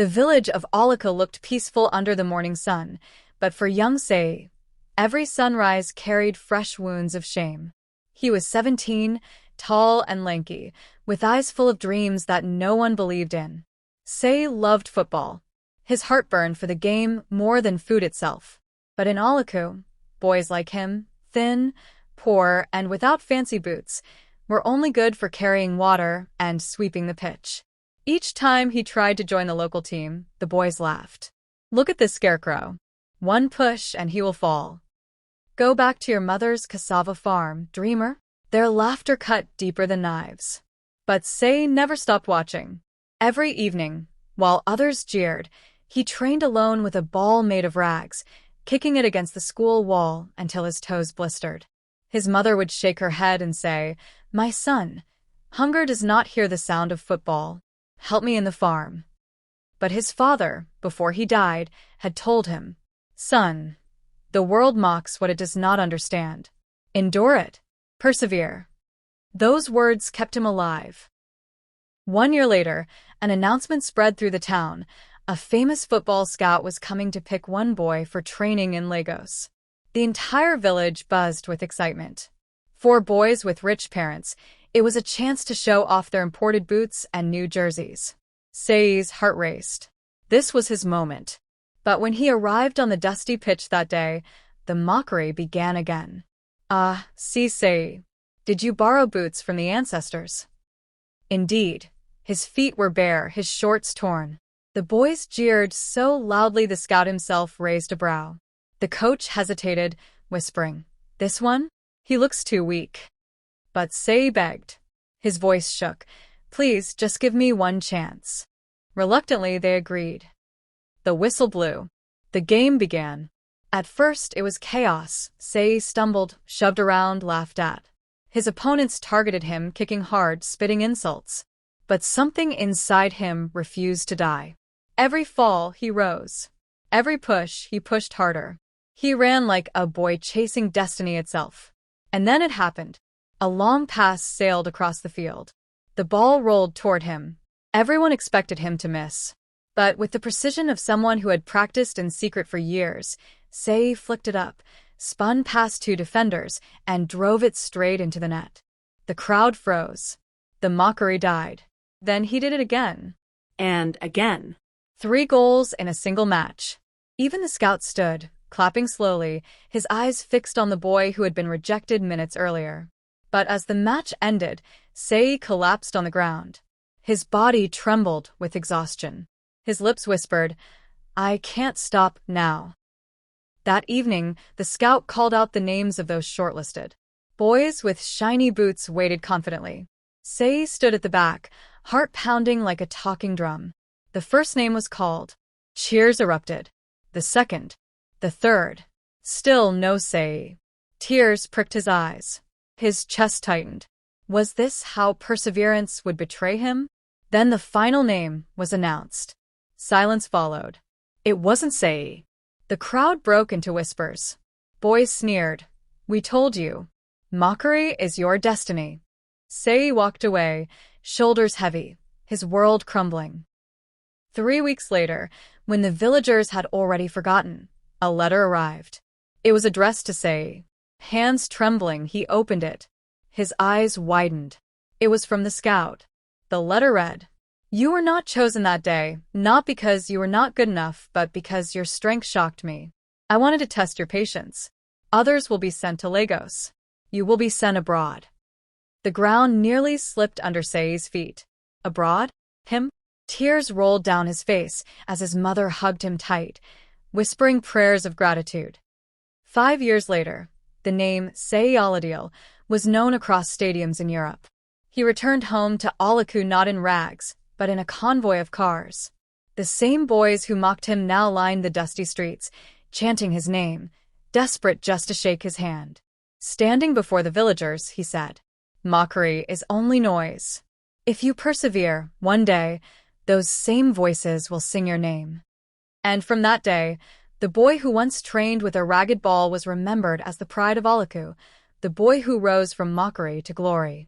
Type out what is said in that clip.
The village of Alaka looked peaceful under the morning sun, but for young Sei, every sunrise carried fresh wounds of shame. He was 17, tall and lanky, with eyes full of dreams that no one believed in. Sei loved football. His heart burned for the game more than food itself. But in Alaku, boys like him, thin, poor, and without fancy boots, were only good for carrying water and sweeping the pitch. Each time he tried to join the local team, the boys laughed. "Look at this scarecrow. One push and he will fall. Go back to your mother's cassava farm, dreamer." Their laughter cut deeper than knives. But Sei never stopped watching. Every evening, while others jeered, he trained alone with a ball made of rags, kicking it against the school wall until his toes blistered. His mother would shake her head and say, "My son, hunger does not hear the sound of football. Help me in the farm." But his father, before he died, had told him, "Son, the world mocks what it does not understand. Endure it. Persevere." Those words kept him alive. 1 year later, an announcement spread through the town. A famous football scout was coming to pick one boy for training in Lagos. The entire village buzzed with excitement. For boys with rich parents, it was a chance to show off their imported boots and new jerseys. Sei's heart raced. This was his moment. But when he arrived on the dusty pitch that day, the mockery began again. "Ah, Sei, did you borrow boots from the ancestors?" Indeed, his feet were bare, his shorts torn. The boys jeered so loudly the scout himself raised a brow. The coach hesitated, whispering, "This one? He looks too weak." But Sei begged. His voice shook. "Please, just give me one chance." Reluctantly, they agreed. The whistle blew. The game began. At first, it was chaos. Sei stumbled, shoved around, laughed at. His opponents targeted him, kicking hard, spitting insults. But something inside him refused to die. Every fall, he rose. Every push, he pushed harder. He ran like a boy chasing destiny itself. And then it happened. A long pass sailed across the field. The ball rolled toward him. Everyone expected him to miss. But with the precision of someone who had practiced in secret for years, Sei flicked it up, spun past 2 defenders, and drove it straight into the net. The crowd froze. The mockery died. Then he did it again. And again. 3 goals in a single match. Even the scout stood, clapping slowly, his eyes fixed on the boy who had been rejected minutes earlier. But as the match ended, Sei collapsed on the ground. His body trembled with exhaustion. His lips whispered, "I can't stop now." That evening, the scout called out the names of those shortlisted. Boys with shiny boots waited confidently. Sei stood at the back, heart pounding like a talking drum. The first name was called. Cheers erupted. The second. The third. Still no Sei. Tears pricked his eyes. His chest tightened. Was this how perseverance would betray him? Then the final name was announced. Silence followed. It wasn't Sei. The crowd broke into whispers. Boys sneered. "We told you. Mockery is your destiny." Sei walked away, shoulders heavy, his world crumbling. 3 weeks later, when the villagers had already forgotten, a letter arrived. It was addressed to Sei. Hands trembling, he opened it. His eyes widened. It was from the scout. The letter read, "You were not chosen that day, not because you were not good enough, but because your strength shocked me. I wanted to test your patience. Others will be sent to Lagos. You will be sent abroad." The ground nearly slipped under Sei's feet. Abroad? Him? Tears rolled down his face as his mother hugged him tight, whispering prayers of gratitude. 5 years later, the name Sei Aladiel was known across stadiums in Europe. He returned home to Alaku not in rags, but in a convoy of cars. The same boys who mocked him now lined the dusty streets, chanting his name, desperate just to shake his hand. Standing before the villagers, he said, "Mockery is only noise. If you persevere, one day, those same voices will sing your name." And from that day, the boy who once trained with a ragged ball was remembered as the pride of Alaku, the boy who rose from mockery to glory.